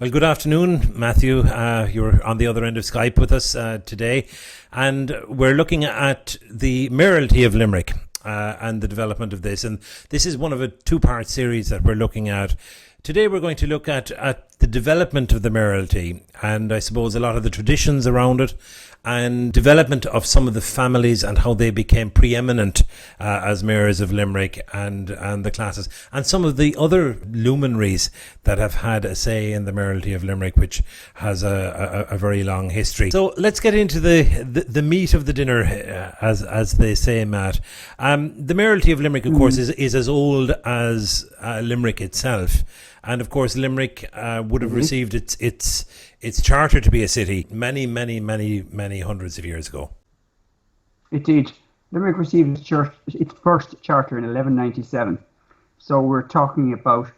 Well, good afternoon, Matthew. You're on the other end of Skype with us today, and we're looking at the Mayoralty of Limerick and the development of this. And this is one of a two-part series that we're looking at. Today we're going to look at the development of the Mayoralty and I suppose a lot of the traditions around it and development of some of the families and how they became preeminent as mayors of Limerick and the classes and some of the other luminaries that have had a say in the Mayoralty of Limerick, which has a very long history. So let's get into the meat of the dinner, as they say, Matt. The Mayoralty of Limerick, of course, is as old as Limerick itself. And of course, Limerick would have received its charter to be a city many hundreds of years ago. It did. Limerick received its first charter in 1197. So we're talking about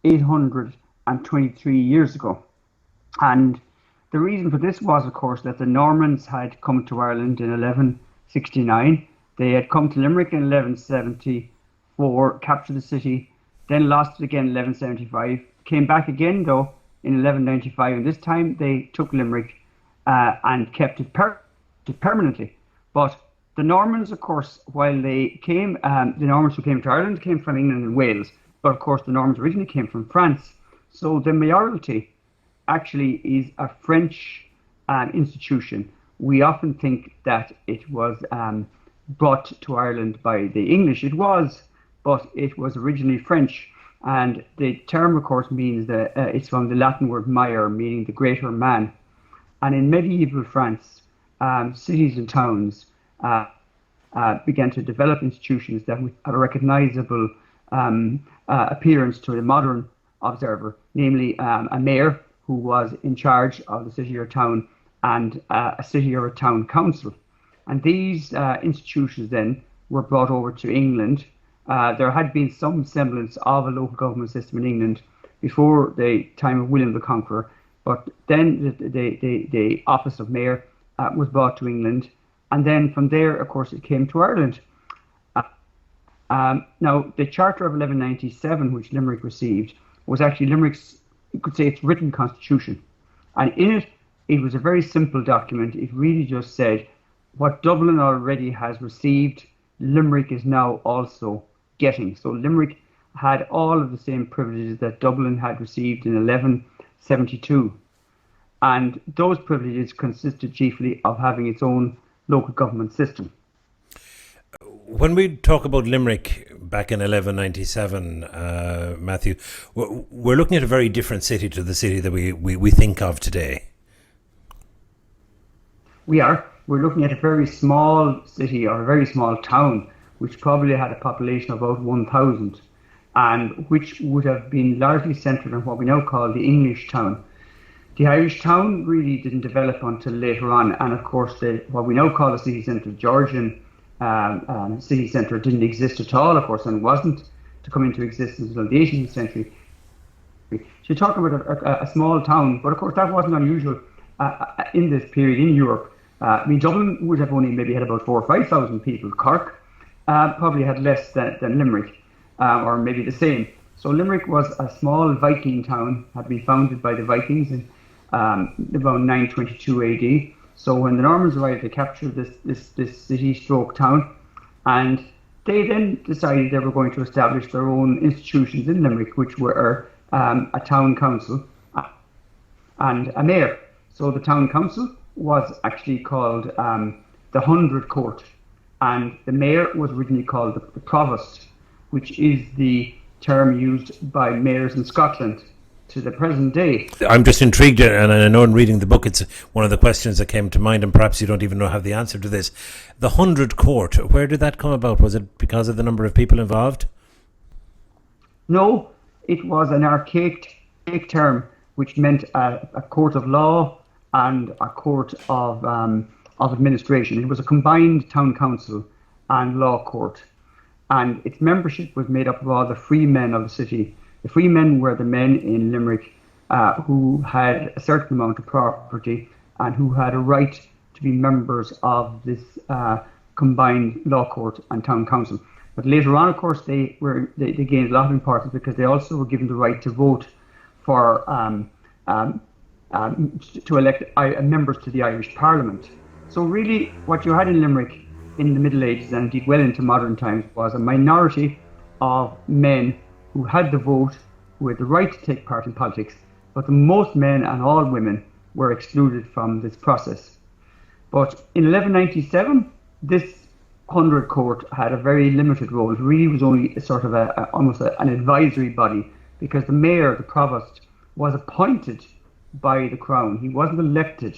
823 years ago. And the reason for this was, of course, that the Normans had come to Ireland in 1169. They had come to Limerick in 1174, captured the city, then lost it again in 1175, came back again though in 1195, and this time they took Limerick and kept it permanently. But the Normans, of course, while they came, the Normans who came to Ireland came from England and Wales, but of course the Normans originally came from France. So the Mayoralty actually is a French institution. We often think that it was brought to Ireland by the English. It was, but it was originally French, and the term, of course, means that it's from the Latin word mayor, meaning the greater man. And in medieval France, cities and towns began to develop institutions that have a recognizable appearance to the modern observer, namely a mayor who was in charge of the city or town and a city or a town council. And these institutions then were brought over to England. There had been some semblance of a local government system in England before the time of William the Conqueror, but then the office of mayor was brought to England, and then from there, of course, it came to Ireland. Now, the Charter of 1197, which Limerick received, was actually Limerick's, you could say, its written constitution. And in it, it was a very simple document. It really just said, what Dublin already has received, Limerick is now also getting. So Limerick had all of the same privileges that Dublin had received in 1172. And those privileges consisted chiefly of having its own local government system. When we talk about Limerick back in 1197, Matthew, we're looking at a very different city to the city that we think of today. We are. We're looking at a very small city or a very small town, which probably had a population of about 1,000, and which would have been largely centred on what we now call the English town. The Irish town really didn't develop until later on, and of course what we now call the city centre, Georgian city centre, didn't exist at all, of course, and wasn't to come into existence until the 18th century. So you're talking about a small town, but of course that wasn't unusual in this period in Europe. Dublin would have only maybe had about 4,000 or 5,000 people. Cork probably had less than Limerick, or maybe the same. So Limerick was a small Viking town, had been founded by the Vikings in about 922 AD. So when the Normans arrived, they captured this city-stroke town, and they then decided they were going to establish their own institutions in Limerick, which were a town council and a mayor. So the town council was actually called the 100 Court, and the mayor was originally called the provost, which is the term used by mayors in Scotland to the present day. I'm just intrigued, and I know in reading the book it's one of the questions that came to mind, and perhaps you don't even have the answer to this. The 100 Court, where did that come about? Was it because of the number of people involved? No, it was an archaic term which meant a court of law and a court of administration. It was a combined town council and law court, and its membership was made up of all the free men of the city. The free men were the men in Limerick who had a certain amount of property and who had a right to be members of this combined law court and town council. But later on, of course, they gained a lot of importance because they also were given the right to vote for um, to elect members to the Irish Parliament. So really, what you had in Limerick in the Middle Ages and indeed well into modern times was a minority of men who had the vote, who had the right to take part in politics, but the most men and all women were excluded from this process. But in 1197, this 100 court had a very limited role. It really was only a sort of almost an advisory body, because the mayor, the provost, was appointed by the crown. He wasn't elected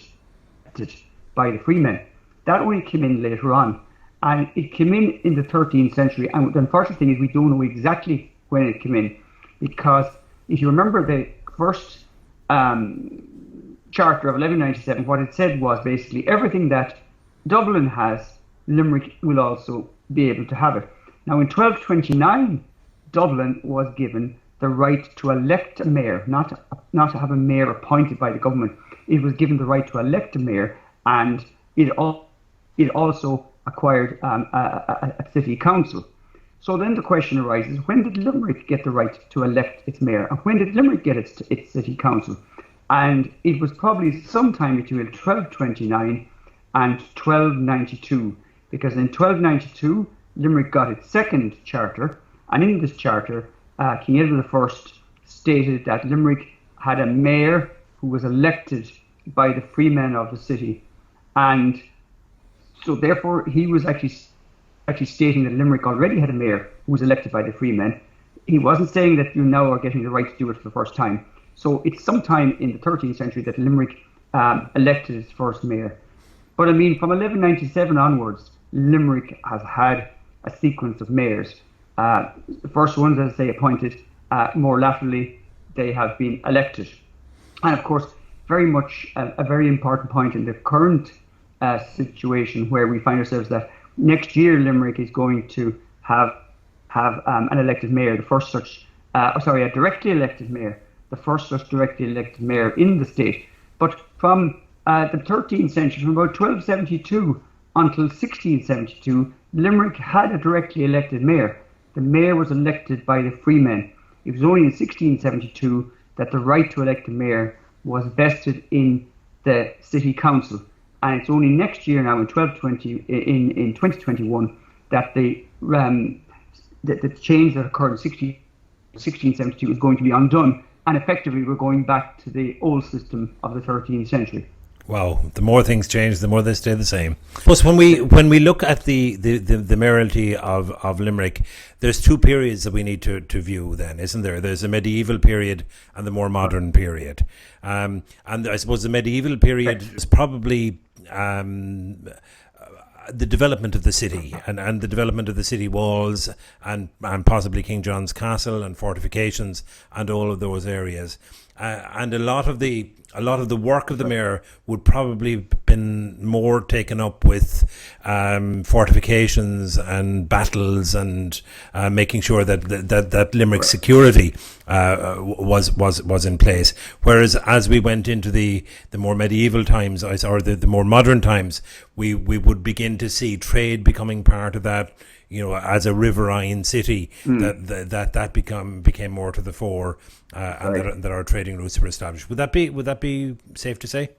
by the freemen. That only came in later on. And it came in the 13th century. And the unfortunate thing is we don't know exactly when it came in, because if you remember the first Charter of 1197, what it said was basically everything that Dublin has, Limerick will also be able to have it. Now in 1229, Dublin was given the right to elect a mayor, not to have a mayor appointed by the government. It was given the right to elect a mayor, and it also acquired a city council. So then the question arises, when did Limerick get the right to elect its mayor? And when did Limerick get its city council? And it was probably sometime between 1229 and 1292, because in 1292, Limerick got its second charter, and in this charter, King Edward I stated that Limerick had a mayor who was elected by the freemen of the city. And so therefore, he was actually stating that Limerick already had a mayor who was elected by the freemen. He wasn't saying that you now are getting the right to do it for the first time. So it's sometime in the 13th century that Limerick elected its first mayor. But I mean, from 1197 onwards, Limerick has had a sequence of mayors. The first ones, as I say, appointed. More latterly, they have been elected. And of course, very much a very important point in the current situation where we find ourselves that next year Limerick is going to have an elected mayor, the first such, a directly elected mayor, the first such directly elected mayor in the state. But from the 13th century, from about 1272 until 1672, Limerick had a directly elected mayor. The mayor was elected by the freemen. It was only in 1672 that the right to elect a mayor was vested in the city council. And it's only next year now in 2021 that the change that occurred in 1672 is going to be undone. And effectively, we're going back to the old system of the 13th century. Wow, the more things change, the more they stay the same. Plus, when we look at the mayoralty of Limerick, there's two periods that we need to view then, isn't there? There's a medieval period and the more modern period. And I suppose the medieval period is probably the development of the city and the development of the city walls and possibly King John's Castle and fortifications and all of those areas. And a lot of the work of the mayor would probably been more taken up with fortifications and battles and making sure that Limerick's security was in place. Whereas as we went into the more medieval times or the more modern times, we would begin to see trade becoming part of that. You know, as a riverine city, that became more to the fore, and that our trading routes were established. Would that be safe to say?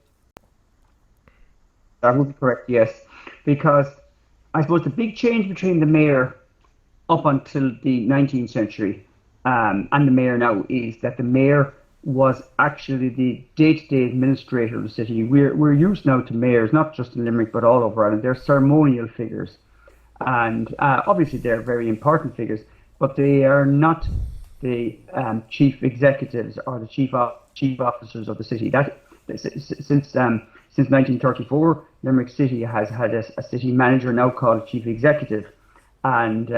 That would be correct, yes. Because I suppose the big change between the mayor up until the 19th century and the mayor now is that the mayor was actually the day-to-day administrator of the city. We're used now to mayors, not just in Limerick but all over Ireland. They're ceremonial figures. And obviously they're very important figures, but they are not the chief executives or the chief officers of the city. Since 1934, Limerick City has had a city manager now called chief executive, and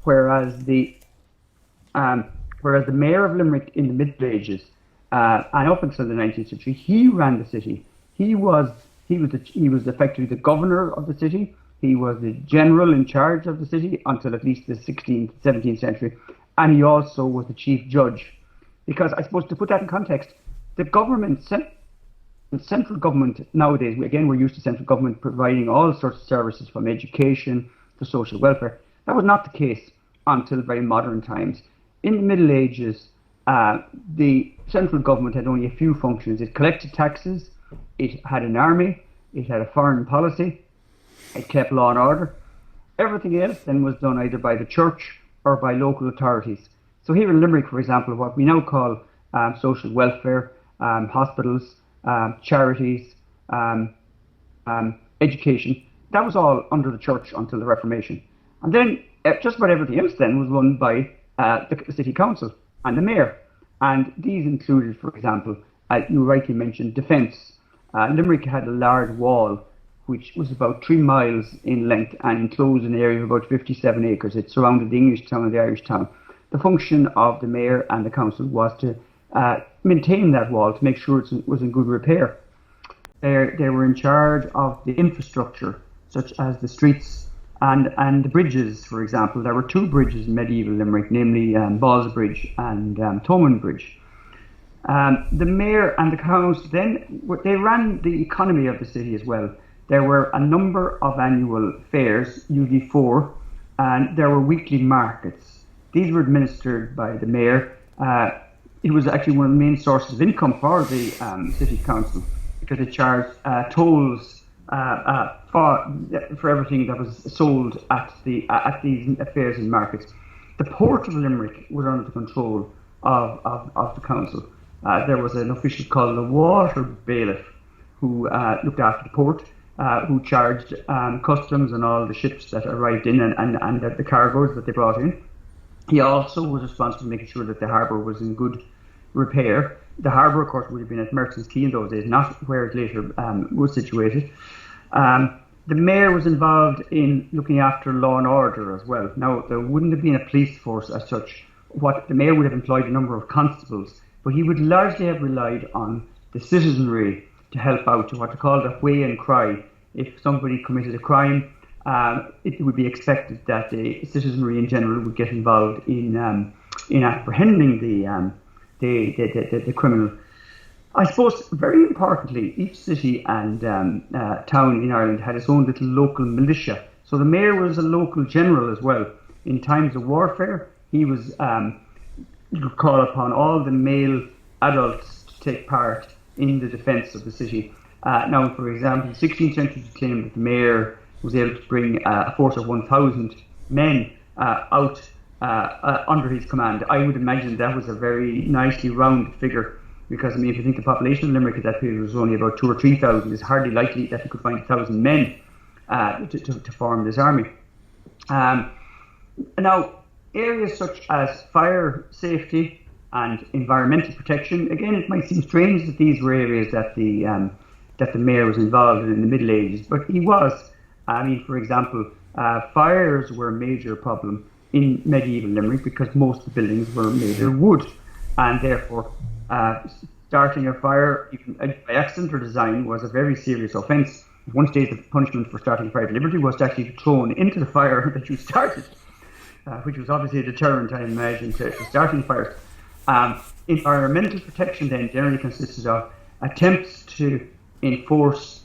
whereas the mayor of Limerick in the Middle Ages and up until the 19th century, he ran the city. He was effectively the governor of the city. He was the general in charge of the city until at least the 16th, 17th century. And he also was the chief judge. Because I suppose to put that in context, the government, central government nowadays, we're used to central government providing all sorts of services from education to social welfare. That was not the case until very modern times. In the Middle Ages, The central government had only a few functions. It collected taxes, it had an army, it had a foreign policy, it kept law and order. Everything else then was done either by the church or by local authorities. So here in Limerick, for example, what we now call social welfare, hospitals, charities, um, education, that was all under the church until the Reformation. And then just about everything else then was run by the city council and the mayor. And these included, for example, you rightly mentioned defence. Limerick had a large wall which was about 3 miles in length and enclosed an area of about 57 acres. It surrounded the English town and the Irish town. The function of the mayor and the council was to maintain that wall, to make sure it was in good repair. They were in charge of the infrastructure, such as the streets and the bridges, for example. There were 2 bridges in medieval Limerick, namely Balls Bridge and Thomond Bridge. The mayor and the council then, they ran the economy of the city as well. There were a number of annual fairs, usually 4, and there were weekly markets. These were administered by the mayor. It was actually one of the main sources of income for the city council, because it charged tolls for everything that was sold at these fairs and markets. The port of Limerick was under the control of the council. There was an official called the water bailiff who looked after the port, who charged customs on all the ships that arrived in and the cargoes that they brought in. He also was responsible for making sure that the harbour was in good repair. The harbour, of course, would have been at Merchants Quay in those days, not where it later was situated. The mayor was involved in looking after law and order as well. Now, there wouldn't have been a police force as such. What the mayor would have employed a number of constables, but he would largely have relied on the citizenry to help out, to what they called a whey and cry. If somebody committed a crime, it would be expected that the citizenry in general would get involved in apprehending the criminal. I suppose, very importantly, each city and town in Ireland had its own little local militia. So the mayor was a local general as well. In times of warfare, he was call upon all the male adults to take part in the defence of the city. Now, for example, the 16th century claimed that the mayor was able to bring a force of 1,000 men out under his command. I would imagine that was a very nicely rounded figure, because, I mean, if you think the population of Limerick at that period was only about 2,000 or 3,000, it's hardly likely that he could find 1,000 men to form this army. Now, areas such as fire safety and environmental protection, again, it might seem strange that these were areas that the mayor was involved in the Middle Ages, but he was. I mean, for example, fires were a major problem in medieval Limerick because most of the buildings were made of wood, and therefore starting a fire, even by accident or design, was a very serious offence. One stage the punishment for starting a fire deliberately was to actually be thrown into the fire that you started, which was obviously a deterrent, I imagine, to starting fires. Environmental protection then generally consisted of attempts to enforce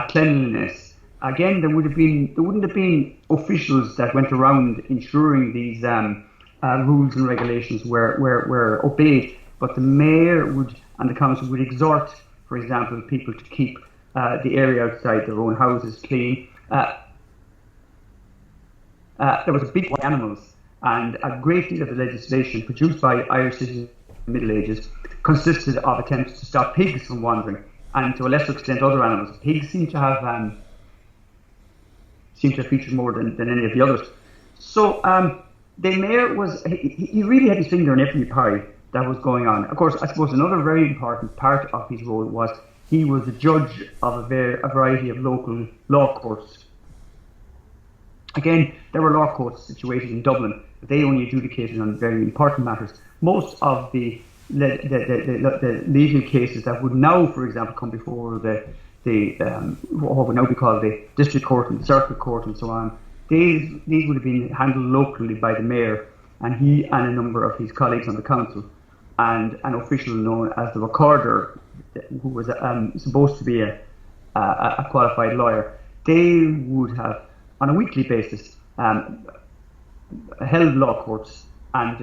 cleanliness. Again, there wouldn't have been officials that went around ensuring these rules and regulations were obeyed, but the mayor and the council would exhort, for example, people to keep the area outside their own houses clean. There was a big animals, and a great deal of the legislation produced by Irish citizens in the Middle Ages consisted of attempts to stop pigs from wandering, and to a lesser extent other animals. Pigs seem to have featured more than any of the others. So the mayor he really had his finger in every pie that was going on. Of course, I suppose another very important part of his role was he was a judge of a variety of local law courts. Again, there were law courts situated in Dublin, but they only adjudicated on very important matters. Most of the legal cases that would now, for example, come before what would now be called the district court and the circuit court and so on, these would have been handled locally by the mayor, and he and a number of his colleagues on the council, and an official known as the recorder, who was supposed to be a qualified lawyer. They would have, on a weekly basis, held law courts and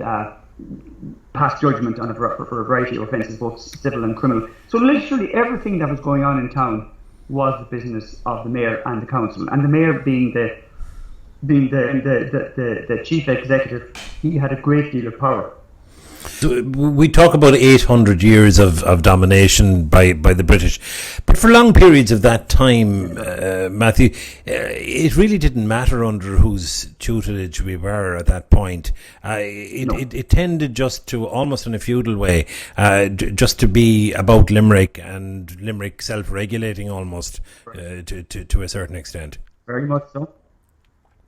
pass judgment on for a variety of offences, both civil and criminal. So literally everything that was going on in town was the business of the mayor and the council, and the mayor being the chief executive, he had a great deal of power. So we talk about 800 years of domination by the British, but for long periods of that time, Matthew, it really didn't matter under whose tutelage we were at that point. It tended just to, almost in a feudal way, just to be about Limerick, and Limerick self-regulating almost to a certain extent. Very much so.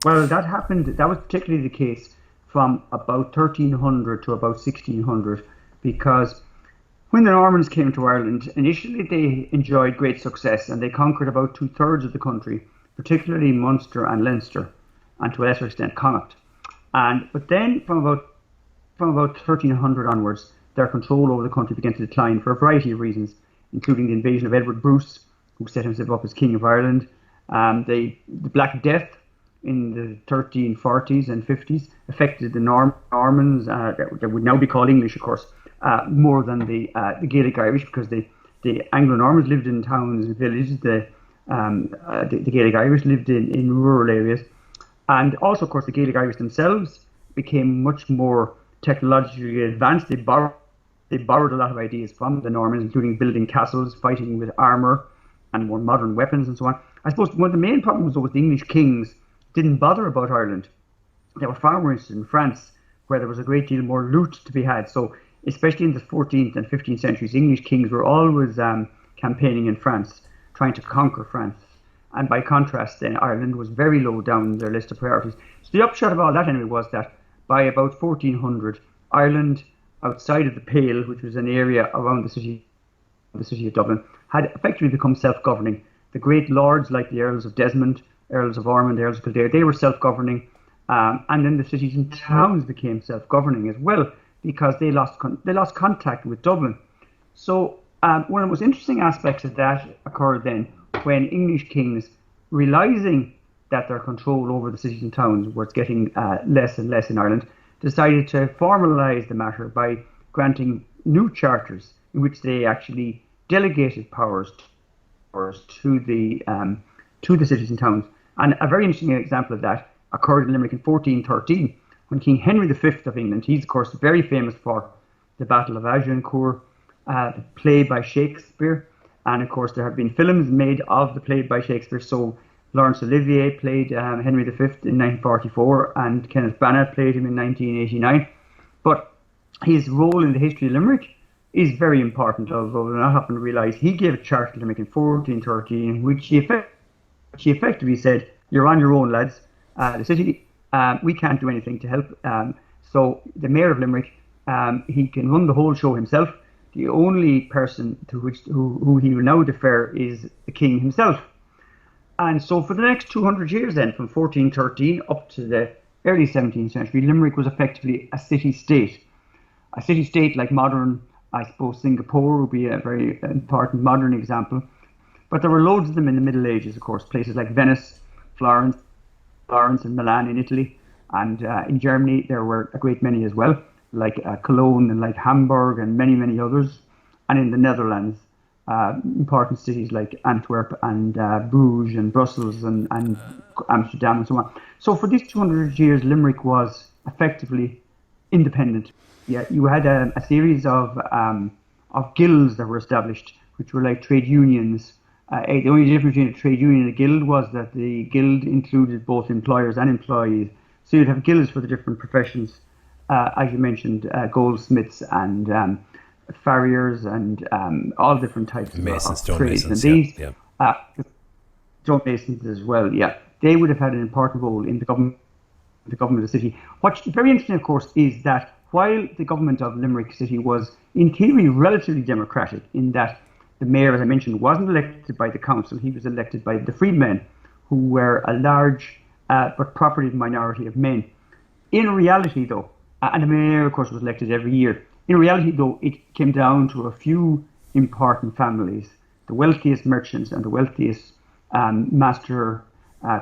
Well, that was particularly the case from about 1300 to about 1600, because when the Normans came to Ireland, initially they enjoyed great success and they conquered about 2/3 of the country, particularly Munster and Leinster, and to a lesser extent Connacht. But then from about 1300 onwards, their control over the country began to decline for a variety of reasons, including the invasion of Edward Bruce, who set himself up as King of Ireland, the Black Death in the 1340s and 50s affected the Normans, that would now be called English, of course, more than the Gaelic Irish, because the Anglo-Normans lived in towns and villages, the Gaelic Irish lived in rural areas. And also, of course, the Gaelic Irish themselves became much more technologically advanced. They borrowed a lot of ideas from the Normans, including building castles, fighting with armour and more modern weapons and so on. I suppose one of the main problems was the English kings didn't bother about Ireland. They were far more interested in France, where there was a great deal more loot to be had. So especially in the 14th and 15th centuries, English kings were always campaigning in France, trying to conquer France. And by contrast, then Ireland was very low down their list of priorities. So the upshot of all that anyway was that by about 1400, Ireland, outside of the Pale, which was an area around the city of Dublin, had effectively become self-governing. The great lords like the Earls of Desmond, Earls of Ormond, Earls of Kildare, they were self-governing, and then the cities and towns became self-governing as well, because they lost contact with Dublin. So one of the most interesting aspects of that occurred then when English kings, realising that their control over the cities and towns was getting less and less in Ireland, decided to formalise the matter by granting new charters in which they actually delegated powers to the cities and towns. And a very interesting example of that occurred in Limerick in 1413, when King Henry V of England, he's of course very famous for the Battle of Agincourt, the play by Shakespeare, and of course there have been films made of the play by Shakespeare. So Laurence Olivier played Henry V in 1944, and Kenneth Branagh played him in 1989. But his role in the history of Limerick is very important, although not often realised. He gave a charter to Limerick in 1413, which he effectively said, "You're on your own, lads. The city, we can't do anything to help. So the mayor of Limerick, he can run the whole show himself. The only person to who he will now defer is the king himself." And so for the next 200 years then, from 1413 up to the early 17th century, Limerick was effectively a city-state. A city-state like modern, I suppose, Singapore would be a very important modern example. But there were loads of them in the Middle Ages, of course, places like Venice, Florence and Milan in Italy. And in Germany, there were a great many as well, like Cologne and like Hamburg and many, many others. And in the Netherlands, important cities like Antwerp and Bruges and Brussels and Amsterdam and so on. So for these 200 years, Limerick was effectively independent. Yeah, you had a series of guilds that were established, which were like trade unions. The only difference between a trade union and a guild was that the guild included both employers and employees. So you'd have guilds for the different professions, as you mentioned, goldsmiths and farriers and all different types of trades. Masons, and these stonemasons as well, yeah. They would have had an important role in the government of the city. What's very interesting, of course, is that while the government of Limerick City was, in theory, relatively democratic, in that the mayor, as I mentioned, wasn't elected by the council, he was elected by the freedmen, who were a large but property minority of men. In reality, though, and the mayor, of course, was elected every year. In reality, though, it came down to a few important families, the wealthiest merchants and the wealthiest master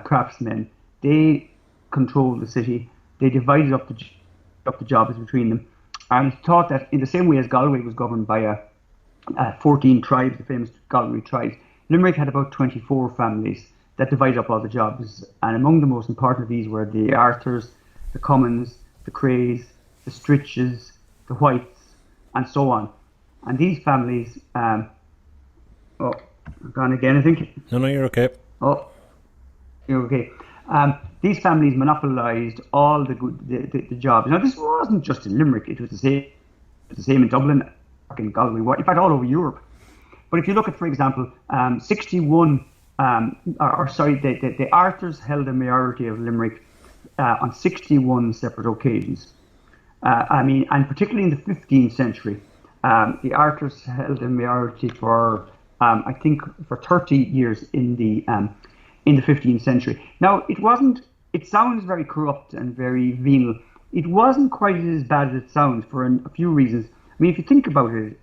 craftsmen. They controlled the city. They divided up the jobs between them. And he thought that in the same way as Galway was governed by 14 tribes, the famous Galway tribes, Limerick had about 24 families that divided up all the jobs. And among the most important of these were the Arthurs, the Cummins, the Crays, the Stritches, the Whites, and so on. And these families, I'm gone again, I think. No, you're okay. Oh, you're okay. These families monopolised all the jobs. Now, this wasn't just in Limerick. It was the same in Dublin, in Galway, in fact, all over Europe. But if you look at, for example, 61, the Arthurs held a mayoralty of Limerick on 61 separate occasions. And particularly in the 15th century, the Arthurs held a mayoralty for, I think, for 30 years in the 15th century. Now, it sounds very corrupt and very venal. It wasn't quite as bad as it sounds for a few reasons. I mean, if you think about it,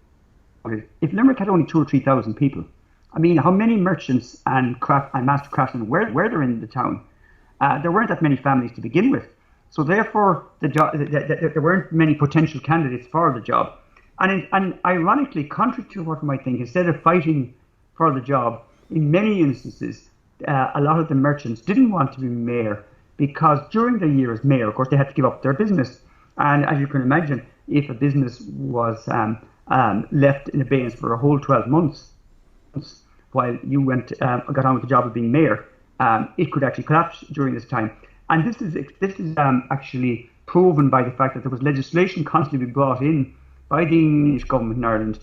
if Limerick had only 2,000 or 3,000 people, I mean, how many merchants and master craftsmen were there in the town? There weren't that many families to begin with. So therefore, there weren't many potential candidates for the job. And ironically, contrary to what you might think, instead of fighting for the job, in many instances, a lot of the merchants didn't want to be mayor because during their year as mayor, of course, they had to give up their business. And as you can imagine, if a business was left in abeyance for a whole 12 months while you got on with the job of being mayor, it could actually collapse during this time. And this is actually proven by the fact that there was legislation constantly brought in by the English government in Ireland,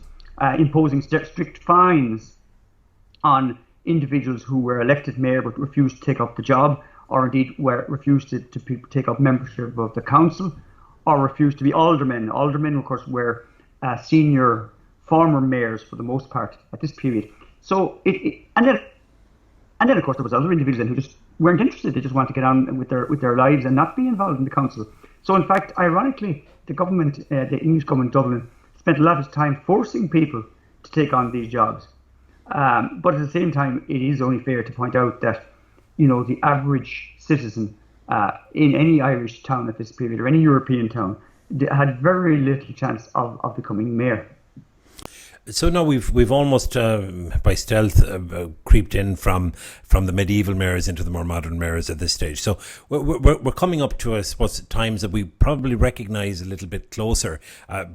imposing strict fines on individuals who were elected mayor but refused to take up the job, or indeed refused to take up membership of the council, or refused to be aldermen. Aldermen, of course, were senior former mayors for the most part at this period. So and then of course there was other individuals who just weren't interested. They just wanted to get on with their lives and not be involved in the council. So in fact, ironically, the government, the English government in Dublin, spent a lot of time forcing people to take on these jobs. But at the same time, it is only fair to point out that, the average citizen in any Irish town at this period, or any European town, had very little chance of becoming mayor. So now we've almost by stealth creeped in from the medieval mayors into the more modern mayors at this stage. So we're coming up to, I suppose, times that we probably recognise a little bit closer,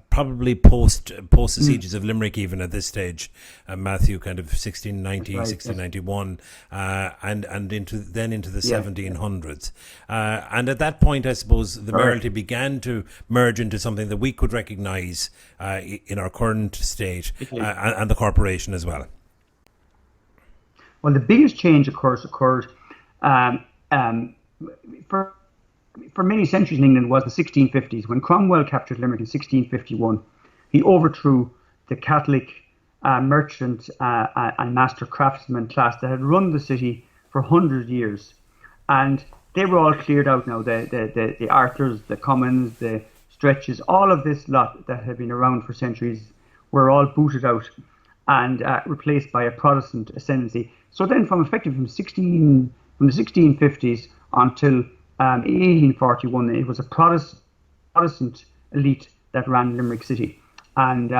probably post the sieges of Limerick even at this stage, Matthew, kind of 1690, 1691, and into the 1700s. And at that point, I suppose, the mayoralty began to merge into something that we could recognise in our current state. And the corporation as well. Well, the biggest change, of course, occurred for many centuries in England was the 1650s. When Cromwell captured Limerick in 1651, he overthrew the Catholic merchant and master craftsman class that had run the city for 100 years. And they were all cleared out now. The Arthurs, the Cummins, the Stretches, all of this lot that had been around for centuries were all booted out and replaced by a Protestant ascendancy. So then from the 1650s until 1841, it was a Protestant elite that ran Limerick City. And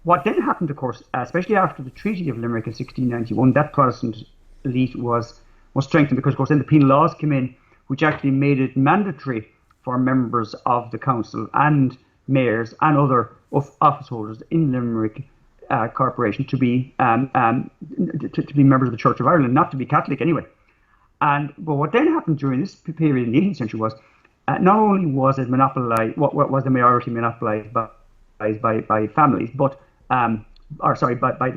what then happened, of course, especially after the Treaty of Limerick in 1691, that Protestant elite was strengthened because, of course, then the penal laws came in, which actually made it mandatory for members of the council and mayors and other office holders in Limerick Corporation to be members of the Church of Ireland, not to be Catholic anyway. But what then happened during this period in the 18th century was not only was it monopolised, what was the mayoralty monopolised by families, by the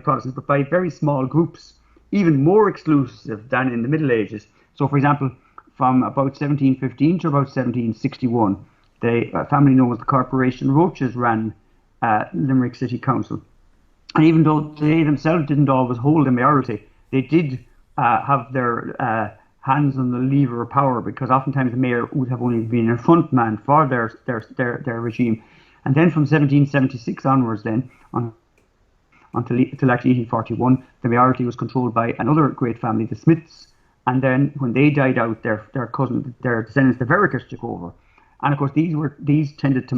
Protestants, but by very small groups, even more exclusive than in the Middle Ages. So, for example, from about 1715 to about 1761, the family known as the Corporation Roaches ran Limerick City Council. And even though they themselves didn't always hold a mayoralty, they did have their hands on the lever of power, because oftentimes the mayor would have only been a front man for their regime. And then from 1776 onwards then, until actually 1841, the mayoralty was controlled by another great family, the Smiths. And then when they died out, their descendants, the Verricks, took over. And of course, these tended to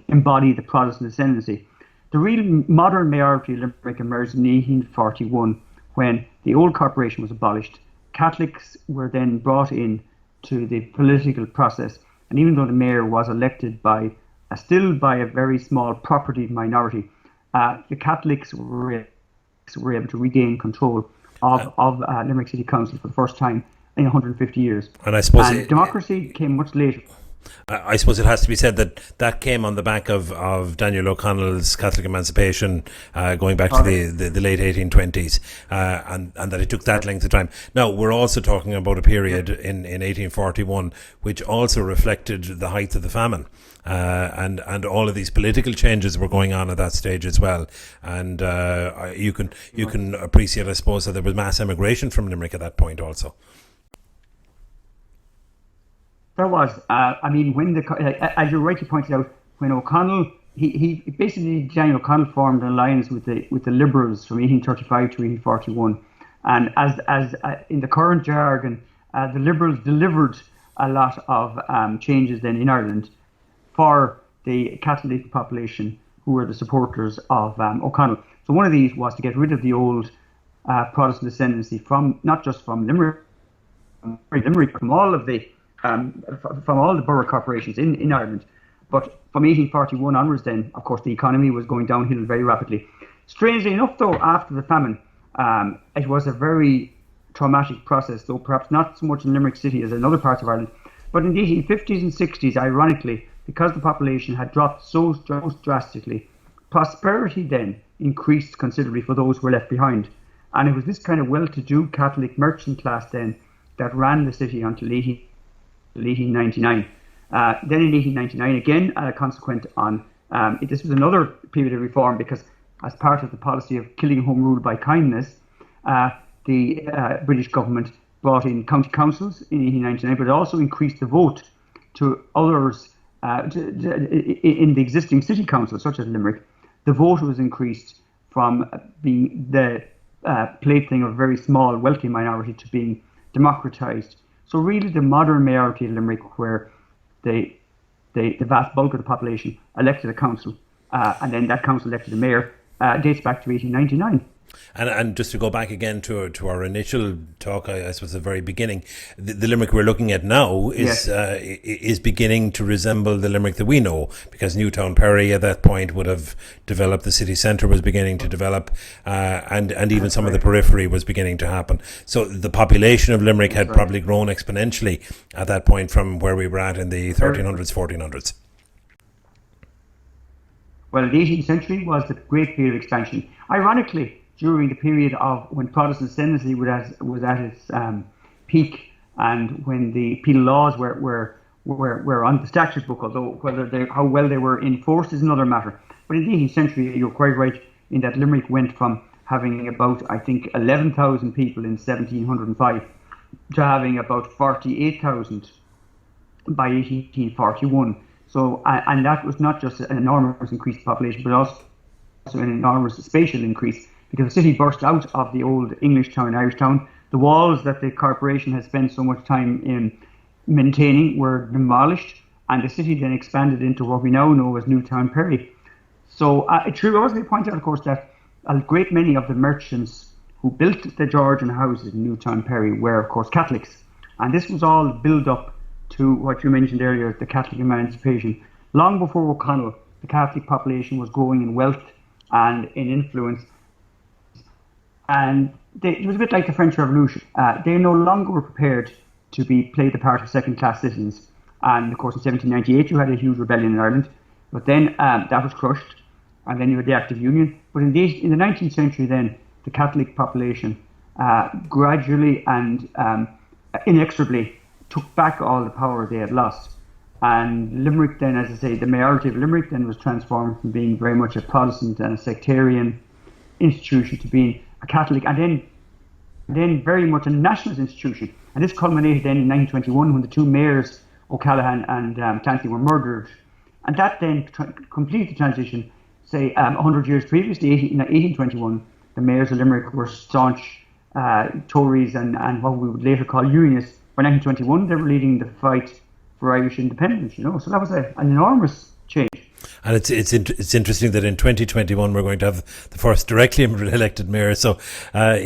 embody the Protestant ascendancy. The real modern mayoralty of Limerick emerged in 1841 when the old corporation was abolished. Catholics were then brought in to the political process, and even though the mayor was elected still by a very small property minority, the Catholics were able to regain control of Limerick City Council for the first time in 150 years. And I suppose democracy came much later. I suppose it has to be said that came on the back of Daniel O'Connell's Catholic emancipation, going back to the late 1820s, and that it took that length of time. Now, we're also talking about a period in 1841 which also reflected the height of the famine, and all of these political changes were going on at that stage as well. And you can appreciate, I suppose, that there was mass emigration from Limerick at that point also. There was, when as you rightly pointed out, when O'Connell, he basically, Daniel O'Connell formed an alliance with the Liberals from 1835 to 1841, and as in the current jargon, the Liberals delivered a lot of changes then in Ireland for the Catholic population who were the supporters of O'Connell. So one of these was to get rid of the old Protestant ascendancy from not just from Limerick, from all of the from all the borough corporations in Ireland. But from 1841 onwards then, of course, the economy was going downhill very rapidly. Strangely enough, though, after the famine, it was a very traumatic process, though perhaps not so much in Limerick City as in other parts of Ireland. But in the 1850s and 60s, ironically, because the population had dropped so drastically, prosperity then increased considerably for those who were left behind. And it was this kind of well-to-do Catholic merchant class then that ran the city until 1899. Then in 1899, again, consequent on, this was another period of reform because as part of the policy of killing home rule by kindness, the British government brought in county councils in 1899, but it also increased the vote to others in the existing city councils, such as Limerick. The vote was increased from being the plaything of a very small, wealthy minority to being democratised. So really the modern mayoralty of Limerick, where the vast bulk of the population elected a council, and then that council elected a mayor, dates back to 1899. And just to go back again to our initial talk, I suppose the very beginning, the Limerick we're looking at now is beginning to resemble the Limerick that we know, because Newtown Perry at that point would have developed, the city centre was beginning to develop, and even some of the periphery was beginning to happen. So the population of Limerick had probably grown exponentially at that point from where we were at in the 1300s, 1400s. Well, the 18th century was the great period of expansion. Ironically, during the period of when Protestant ascendancy was at its peak, and when the penal laws were on the statute book, although how well they were enforced is another matter. But in the 18th century, you're quite right in that Limerick went from having about, I think, 11,000 people in 1705 to having about 48,000 by 1841. So, and that was not just an enormous increase in population, but also an enormous spatial increase, because the city burst out of the old English town, Irish town. The walls that the corporation had spent so much time in maintaining were demolished, and the city then expanded into what we now know as Newtown Perry. So it should also be pointed out, of course, that a great many of the merchants who built the Georgian houses in Newtown Perry were, of course, Catholics. And this was all built up to what you mentioned earlier, the Catholic emancipation. Long before O'Connell, the Catholic population was growing in wealth and in influence. And it was a bit like the French Revolution. They no longer were prepared to play the part of second-class citizens. And of course, in 1798, you had a huge rebellion in Ireland. But then that was crushed. And then you had the Act of Union. But in the 19th century, then, the Catholic population gradually and inexorably took back all the power they had lost. And Limerick then, as I say, the mayoralty of Limerick then was transformed from being very much a Protestant and a sectarian institution to being a Catholic, and then very much a nationalist institution. And this culminated then in 1921 when the two mayors, O'Callaghan and Clancy, were murdered. And that then completed the transition. Say 100 years previously, in 1821, the mayors of Limerick were staunch Tories and what we would later call Unionists. By 1921, they were leading the fight for Irish independence, So that was an enormous change. And it's interesting that in 2021 we're going to have the first directly elected mayor. So the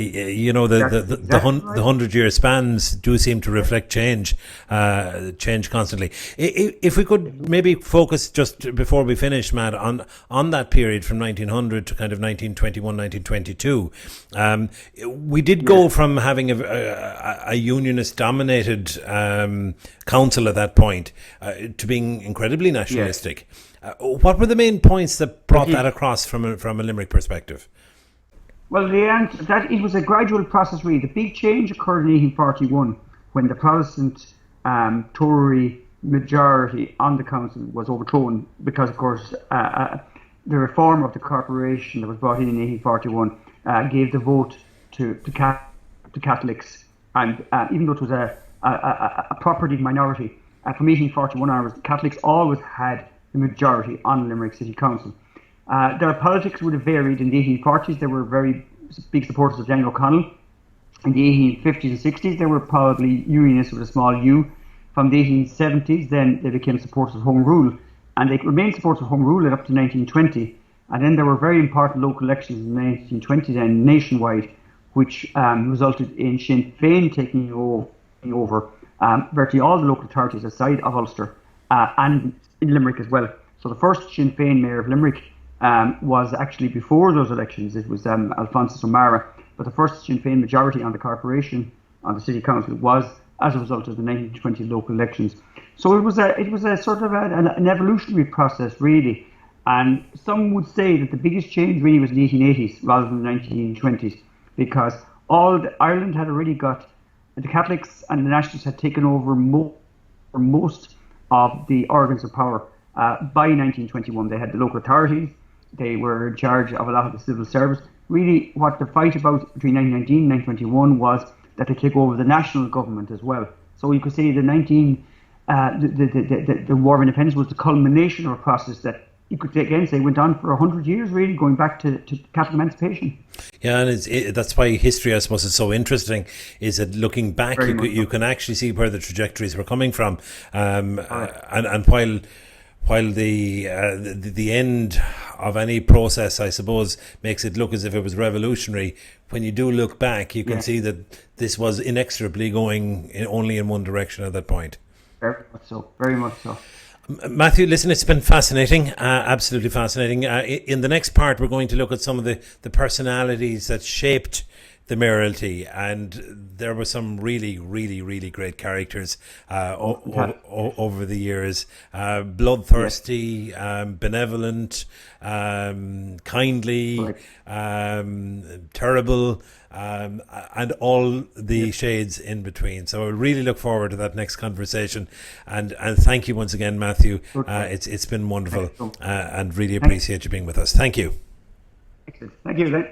100-year spans do seem to reflect change constantly. If we could maybe focus just before we finish, Matt, on that period from 1900 to kind of 1921, 1922. We did go from having a unionist-dominated council at that point to being incredibly nationalistic. What were the main points that brought that across from a Limerick perspective? Well, it was a gradual process, really. The big change occurred in 1841 when the Protestant Tory majority on the council was overthrown because, of course, the reform of the corporation that was brought in 1841 gave the vote to Catholics, and even though it was a property minority, from 1841 onwards, Catholics always had the majority on Limerick City Council. Their politics would have varied. In the 1840s, they were very big supporters of Daniel O'Connell. In the 1850s and 60s, they were probably unionists with a small u. From the 1870s, then they became supporters of Home Rule, and they remained supporters of Home Rule up to 1920. And then there were very important local elections in 1920 then nationwide, which resulted in Sinn Féin taking over virtually all the local authorities aside of Ulster and in Limerick as well. So the first Sinn Féin mayor of Limerick was actually before those elections. It was Alphonsus O'Mara, but the first Sinn Féin majority on the corporation, on the city council, was as a result of the 1920 local elections. So it was a sort of an evolutionary process, really. And some would say that the biggest change really was in the 1880s rather than the 1920s, because Ireland had already got, the Catholics and the Nationalists had taken over most of the organs of power. By 1921, they had the local authorities. They were in charge of a lot of the civil service. Really, what the fight about between 1919 and 1921 was that they took over the national government as well. So you could say the War of Independence was the culmination of a process that you could again say went on for 100 years, really, going back to Catholic emancipation. Yeah, and that's why history, I suppose, is so interesting, is that looking back, you can actually see where the trajectories were coming from. And while the end of any process, I suppose, makes it look as if it was revolutionary, when you do look back, you can see that this was inexorably going only in one direction at that point. Very much so, very much so. Matthew, listen, it's been fascinating, absolutely fascinating. In the next part, we're going to look at some of the personalities that shaped the Mayoralty, and there were some really, really, really great characters over the years. Bloodthirsty, benevolent, kindly, terrible, and all the shades in between. So I really look forward to that next conversation. And thank you once again, Matthew. It's been wonderful, and really appreciate you being with us. Thank you. Excellent. Thank you, Len.